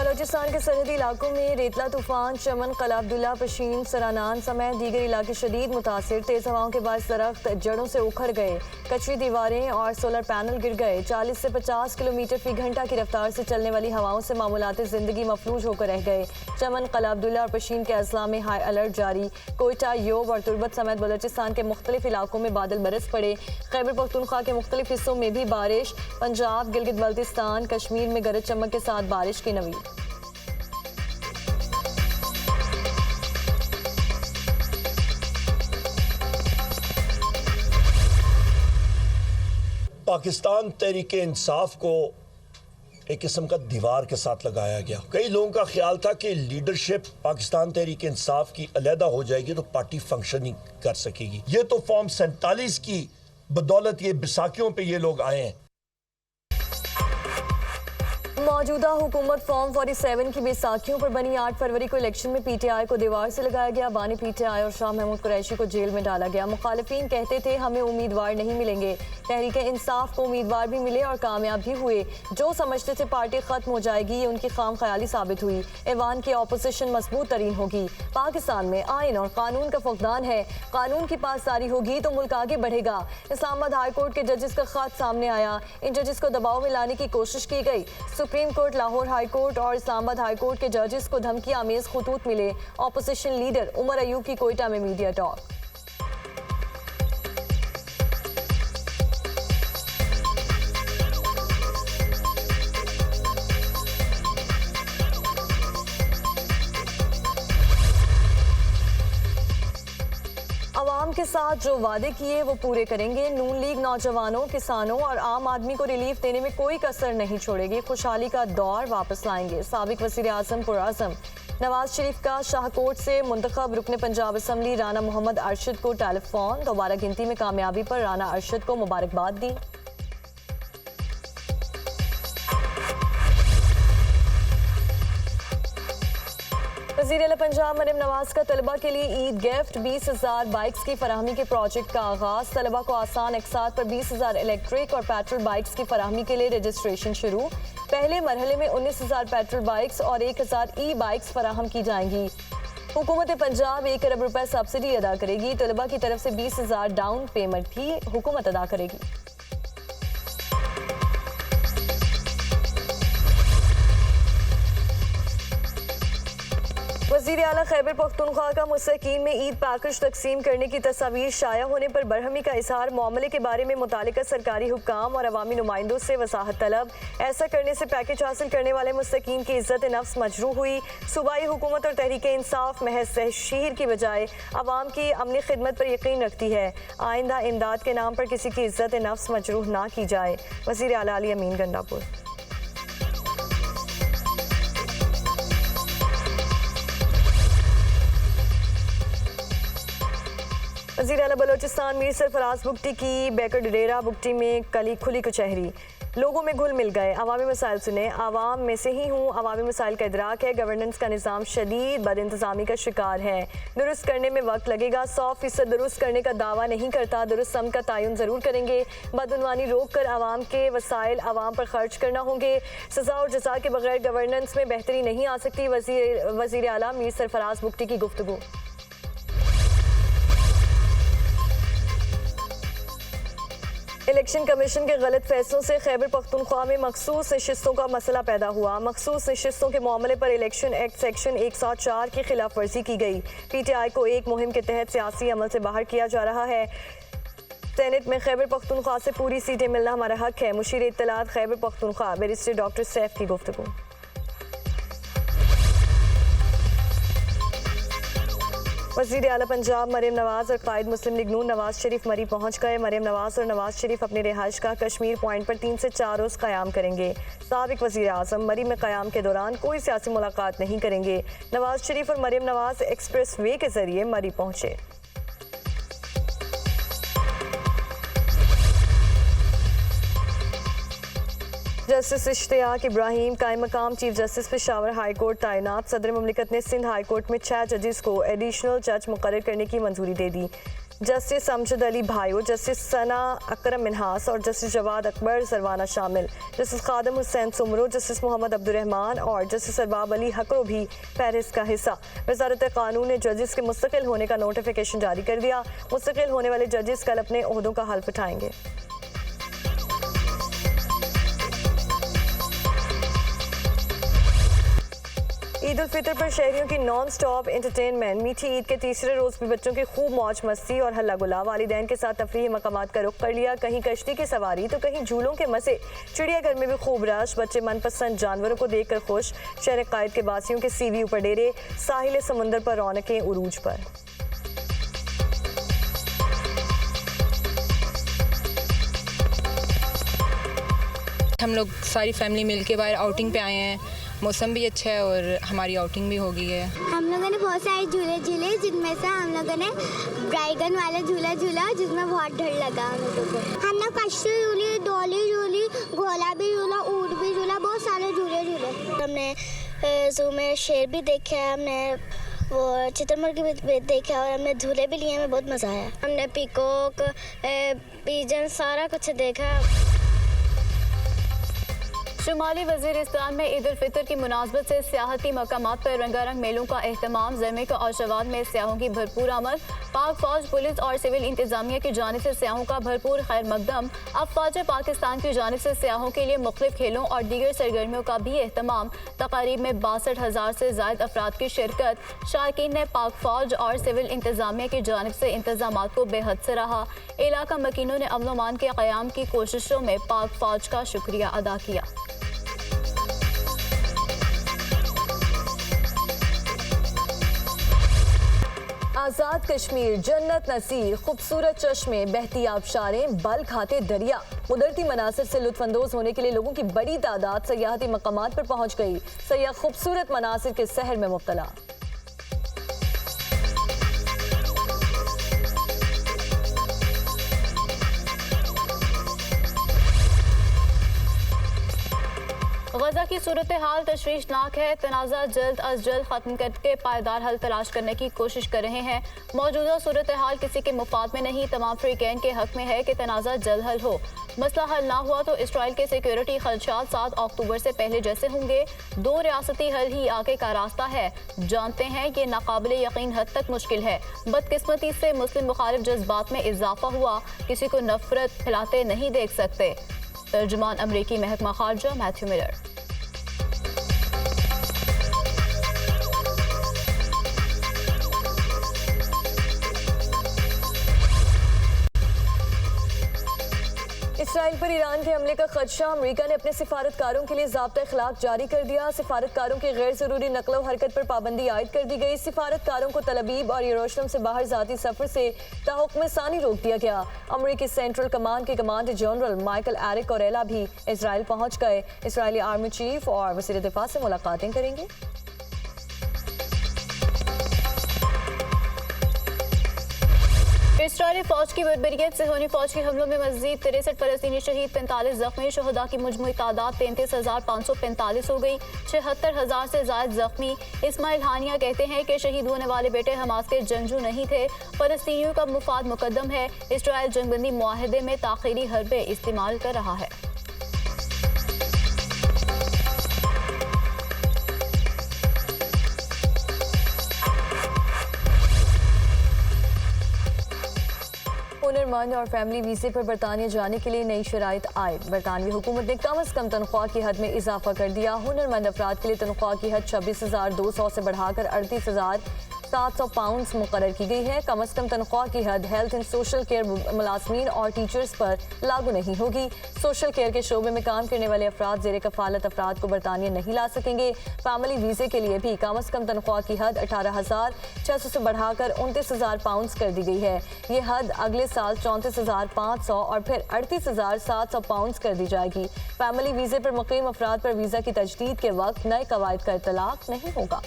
बलोचिस्तान के सरहदी इलाकों में रेतला तूफान, चमन, कला अब्दुल्ला, पशीन, सरानान समेत दीगर इलाके शदीद मुतासिर। तेज हवाओं के बाद दरख्त जड़ों से उखड़ गए, कच्ची दीवारें और सोलर पैनल गिर गए। 40 से 50 किलोमीटर फी घंटा की रफ्तार से चलने वाली हवाओं से मामूलाती जिंदगी मफलूज होकर रह गए। चमन, कला अब्दुल्ला और पशीन के अजला में हाई अलर्ट जारी। कोयटा, योब और तुर्बत समेत बलोचिस्तान के मुख्तलिफ इलाकों में बादल बरस पड़े। खैबर पख्तूनख्वा के मुख्तलिफ हिस्सों में भी बारिश। पंजाब, गिलगित बल्तिस्तान, कश्मीर में गरज चमक के साथ बारिश की नवीद। पाकिस्तान तहरीके इंसाफ को एक किस्म का दीवार के साथ लगाया गया। कई लोगों का ख्याल था कि लीडरशिप पाकिस्तान तहरीके इंसाफ की अलहदा हो जाएगी तो पार्टी फंक्शन नहीं कर सकेगी। ये तो फॉर्म 47 की बदौलत ये बैसाखियों पे ये लोग आए हैं। मौजूदा हुकूमत फॉर्म 47 की बैसाखियों पर बनी। 8 फरवरी को इलेक्शन में पीटीआई को दीवार से लगाया गया। बानी पीटीआई और शाह महमूद कुरैशी को जेल में डाला गया। मुखालिफिन कहते थे हमें उम्मीदवार नहीं मिलेंगे, तहरीके इंसाफ को उम्मीदवार भी मिले और कामयाब भी हुए। जो समझते थे पार्टी खत्म हो जाएगी, ये उनकी खाम ख्याली साबित हुई। ऐवान की अपोजिशन मजबूत तरीन होगी। पाकिस्तान में आइन और कानून का फुकदान है। कानून की पासदारी होगी तो मुल्क आगे बढ़ेगा। इस्लामाबाद हाई कोर्ट के जजेस का खत सामने आया। इन जजेस को दबाव में लाने की कोशिश की गई। Supreme court, Lahore high court और इस्लामाबाद हाई कोर्ट के जजेस को धमकी आमेज खतूत मिले। ऑपोजिशन लीडर उमर अयूब की कोयटा में मीडिया टॉक। अवाम के साथ जो वादे किए वो पूरे करेंगे। नून लीग नौजवानों, किसानों और आम आदमी को रिलीफ देने में कोई कसर नहीं छोड़ेगी। खुशहाली का दौर वापस लाएंगे। साबिक वज़ीर आज़म पुरअज़म नवाज शरीफ का शाहकोट से मुंतखब रुकने पंजाब असम्बली राना मोहम्मद अरशद को टेलीफोन। दोबारा गिनती में कामयाबी पर राना अरशद को मुबारकबाद दी। वज़ीर आला पंजाब मरियम नवाज का तलबा के लिए ईद गिफ्ट। 20,000 बाइक्स की फराहमी के प्रोजेक्ट का आगाज। तलबा को आसान अक़सात पर 20,000 इलेक्ट्रिक और पेट्रोल बाइक्स की फराहमी के लिए रजिस्ट्रेशन शुरू। पहले मरहले में 19,000 पेट्रोल बाइक्स और 1,000 ई बाइक्स फराहम की जाएंगी। हुकूमत पंजाब 1 अरब रुपए सब्सिडी अदा करेगी। तलबा की तरफ से 20,000 डाउन पेमेंट भी हुकूमत अदा करेगी। वज़ीर आला खैबर पख्तूनख्वा का मुस्तकीन में ईद पैकेज तकसीम करने की तस्वीर शाया होने पर बरहमी का इजहार। मामले के बारे में मुतालिका सरकारी हुक्काम और अवामी नुमाइंदों से वसाहत तलब। ऐसा करने से पैकेज हासिल करने वाले मुस्तकीन की इज्जत नफ्स मजरूह हुई। सूबाई हुकूमत और तहरीक इंसाफ महज तहशीर की बजाय अवाम की अमली खिदमत पर यकीन रखती है। आइंदा इमदाद के नाम पर किसी की इज्जत नफ्स मजरूह ना की जाए। वज़ीर आला अली अमीन गंडापुर। वज़ीर आला बलोचिस्तान मीर सरफराज बुगटी की बेकर बुगटी में कली खुली कचहरी। लोगों में घुल मिल गए। अवामी मसाइल सुने। आवाम में से ही हूँ। अवामी मसाइल का इदराक है। गवर्नेंस का निज़ाम शदीद बदइंतज़ामी का शिकार है। दुरुस्त करने में वक्त लगेगा। 100% दुरुस्त करने का दावा नहीं करता। दुरुस्त सम का तयन ज़रूर करेंगे। बदउनवानी रोक कर आवाम के वसाइल आवाम पर खर्च करना होंगे। सज़ा और जज़ा के बगैर गवर्नेंस में बेहतरी नहीं आ सकती। वज़ीर आला मीर सरफराज बुगटी की गुफ्तगू। इलेक्शन कमीशन के गलत फैसलों से खैबर पख्तूनख्वा में मखसूस नशिस्तों का मसला पैदा हुआ। मखसूस नशिस्तों के मामले पर इलेक्शन एक्ट सेक्शन 104 की खिलाफ वर्जी की गई। पीटीआई को एक मुहिम के तहत सियासी अमल से बाहर किया जा रहा है। सेनेट में खैबर पख्तूनख्वा से पूरी सीटें मिलना हमारा हक है। मुशीर इत्तलात खैबर पख्तूनख्वा बैरिस्टर डॉक्टर सैफ की गुफ्तगू। वज़ीर आला पंजाब मरियम नवाज और कायद मुस्लिम लीग नून नवाज शरीफ मरी पहुंच गए। मरियम नवाज और नवाज शरीफ अपने रिहाइश का कश्मीर पॉइंट पर 3 से 4 रोज़ क़याम करेंगे। साबिक वज़ीर आज़म मरी में क़याम के दौरान कोई सियासी मुलाकात नहीं करेंगे। नवाज शरीफ और मरियम नवाज एक्सप्रेस वे के ज़रिए मरी पहुंचे। जस्टिस इश्तियाक इब्राहिम कायम मकाम chief justice Peshawar high court तैनात। सदर मुमलिकत ने सिंध हाई कोर्ट में 6 जजेस को एडिशनल जज मुकर्रर करने की मंजूरी दे दी। जस्टिस अमजद अली भाइयों, जस्टिस सना अकरम मिनहास और जस्टिस जवाद अकबर सरवाना शामिल। जस्टिस खादम हुसैन सुमरो, जस्टिस मोहम्मद अब्दुर्रहमान और जस्टिस अरबाब अली हकरो भी फहरिस्त का हिस्सा। वजारत कानून ने जजेस के मुस्तकिल होने का नोटिफिकेशन जारी कर दिया। मुस्तकिल होने वाले जजेस कल अपने ओहदों का हल्फ उठाएंगे। ईद उल फितर पर शहरियों की नॉन स्टॉप एंटरटेनमेंट। मीठी ईद के तीसरे रोज भी बच्चों की खूब मौज मस्ती और हल्ला गुला। वालिदैन के साथ तफरीही मकामात का रुख कर लिया। कहीं कश्ती की सवारी तो कहीं झूलों के मजे। चिड़ियाघर में भी खूब रश। बच्चे मनपसंद जानवरों को देखकर खुश। शहर कायद के बासियों के सीवी ऊपर डेरे। साहिल समुंदर पर रौनकें उरूज पर। हम लोग सारी फैमिली मिलके बाहर आउटिंग पे आए हैं। मौसम भी अच्छा है और हमारी आउटिंग भी हो गई है। हम लोगों ने बहुत सारे झूले झूले, जिनमें से हम लोगों ने ड्रैगन वाला झूला झूला, जिसमें बहुत डर लगा हम लोगों को। हमने कश्ती झूली, डोली झूली, घोड़ा भी झूला, ऊँट भी झूला, बहुत सारे झूले झूले। हमने जू में शेर भी देखा है, हमने वो चितरमुर्गी भी देखा और हमने झूले भी लिए। हमें बहुत मज़ा आया। हमने पीकॉक, पिजन, सारा कुछ देखा। शुमाली वजीरिस्तान में ईद उल फितर की मुनासबत से सियाहती मकामात पर रंगारंग मेलों का एहतमाम। ज़रमे का औशवाद में सियाहों की भरपूर आमद। पाक फौज, पुलिस और सिविल इंतजामिया की जानिब से सियाहों का भरपूर खैर मकदम। अफवाज पाकिस्तान की जानिब से सियाहों के लिए मुख्तलिफ खेलों और दीगर सरगर्मियों का भी एहतमाम। तकारीब में 62,000 से ज़ायद अफराद की शिरकत। शारकीन ने पाक फौज और सिविल इंतजामिया की जानिब से इंतजामात को बेहद सराहा। इलाका मकीनों ने अमन अमान के क़याम की कोशिशों में पाक फौज का शुक्रिया अदा किया। आज़ाद कश्मीर, जन्नत नसीर, खूबसूरत चश्मे, बहती आबशारें, बल खाते दरिया। कुदरती मनासिर से लुत्फानंदोज होने के लिए लोगों की बड़ी तादाद सयाहती मकामात पर पहुंच गई। सयाह खूबसूरत मनासिर के सहर में मुब्तला। गजा की सूरत हाल तशवीशनाक है। तनाज़ा जल्द अज जल्द ख़त्म करके पायदार हल तलाश करने की कोशिश कर रहे हैं। मौजूदा सूरत हाल किसी के मुफाद में नहीं, तमाम फ्रीकैन के हक में है कि तनाज़ा जल्द हल हो। मसला हल ना हुआ तो इसराइल के सिक्योरिटी खदशात 7 अक्टूबर से पहले जैसे होंगे। 2 रियासती हल ही आगे का रास्ता है। जानते हैं ये नाकाबिले यकीन हद तक मुश्किल है। बदकिस्मती से मुस्लिम मुखालिफ जज्बात में इजाफा हुआ। किसी को नफरत फैलाते नहीं देख सकते। तर्जुमान अमरीकी महकमा खारजा मैथ्यू मिलर। इसराइल पर ईरान के हमले का खदशा। अमेरिका ने अपने सिफारतकारों के लिए ज़ाब्ता इखलाक जारी कर दिया। सिफारतकारों की गैर ज़रूरी नकलो हरकत पर पाबंदी आयद कर दी गई। सिफारतकारों को तल अवीव और यरूशलेम से बाहर ज़ाती सफ़र से ताहुक्म सानी रोक दिया गया। अमरीकी सेंट्रल कमांड के कमांडर जनरल माइकल एरिक कोरेला भी इसराइल पहुँच गए। इसराइली आर्मी चीफ और वज़ीर दिफा से मुलाकातें करेंगे। इसराइली फौज की बर्बरियत से होनी फौज के हमलों में मजीद 63 फलस्तीनी शहीद, 45 जख्मी। शहदा की मुजमुई तादाद 33,545 हो गई। 76,000 से ज़ायद जख्मी। इस्माइल हानिया कहते हैं कि शहीद होने वाले बेटे हमास के जंगजू नहीं थे। फलस्तीनियों का मुफाद मुकद्दम है। इसराइल जंगबंदी मुआहदे में ताख़ीरी हरबे इस्तेमाल कर रहा है। हुनरमंद और फैमिली वीज़े पर बरतानिया जाने के लिए नई शराइत आयद। बरतानवी हुकूमत ने कम अज़ कम तनख्वाह की हद में इजाफा कर दिया। हुनरमंद अफराद के लिए तनख्वाह की हद 26,200 से बढ़ाकर 38,700 पाउंड मुकर्रर की गई है। कम अज़ कम तनख्वाह की हद हेल्थ एंड सोशल केयर मुलाजमीन और टीचर्स पर लागू नहीं होगी। सोशल केयर के शोबे में काम करने वाले अफराद ज़ेर कफालत अफराद को बरतानिया नहीं ला सकेंगे। फैमिली वीज़े के लिए भी कम अज़ कम तनख्वाह की हद 18,600 से बढ़ाकर 29,000 पाउंड कर दी गई है। ये हद अगले साल 34,500 और फिर 38,700 पाउंड कर दी जाएगी। फैमिली वीज़े पर मुकीम अफराद पर वीज़ा की तजदीद के वक्त नए कवायद का इतलाक नहीं होगा।